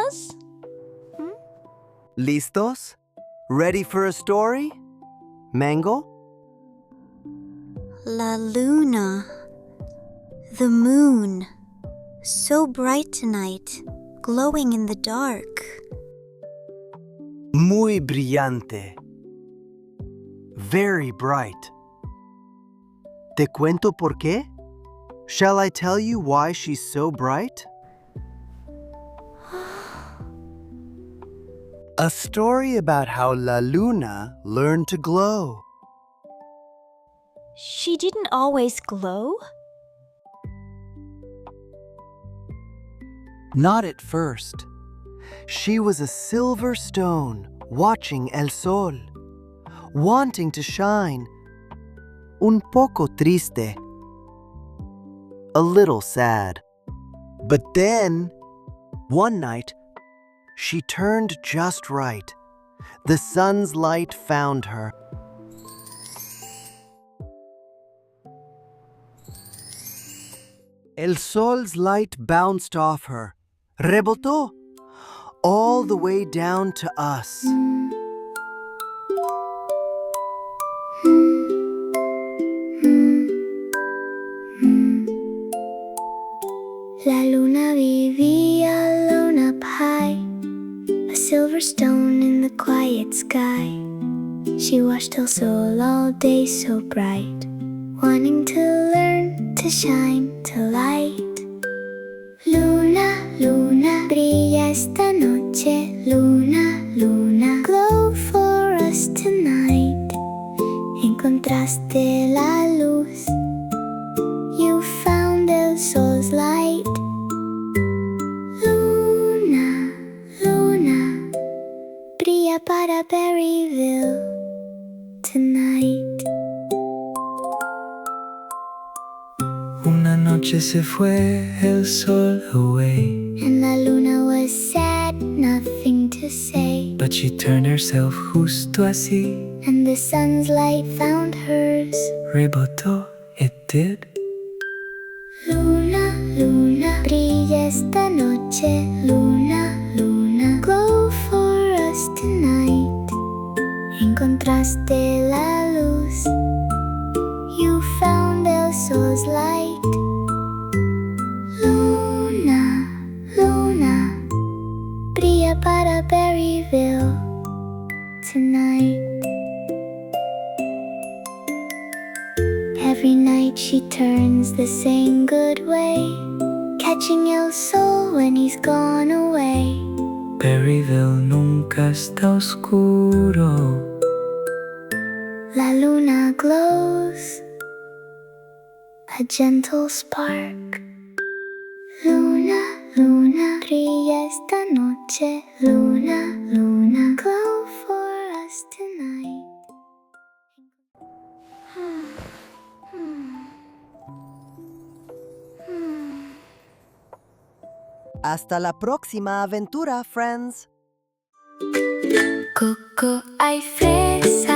lunas? ¿Listos? Ready for a story? Mango? La luna. The moon. So bright tonight, glowing in the dark. Muy brillante. Very bright. ¿Te cuento por qué? Shall I tell you why she's so bright? A story about how La Luna learned to glow. She didn't always glow? Not at first. She was a silver stone watching el sol, wanting to shine. Un poco triste. A little sad. But then, one night, she turned just right. The sun's light found her. El sol's light bounced off her. Rebotó. All the way down to us. La luna vivía alone up high, a silver stone in the quiet sky. She watched el sol all day so bright, wanting to learn to shine, to light. Luna, luna, brilla esta noche. Luna, luna, glow for us tonight. Encontraste la luz. You found el sol's light. Luna, luna, brilla para Berryville tonight. Una noche se fue el sol away, And la luna was sad, nothing to say. but she turned herself justo así. And the sun's light found hers. Rebotó, it did. Luna, luna, brilla esta noche. Luna, luna, glow for us tonight. Encontraste la luz. You found el sol's light. Luna, luna, brilla para Berryville tonight. Every night she turns the same good way, catching el sol when he's gone away. Berryville nunca está oscuro. La luna glows, a gentle spark. Luna, luna, brilla esta noche. Luna, luna, glow for us tonight. Hasta la próxima aventura, friends. Coco, hay fresa.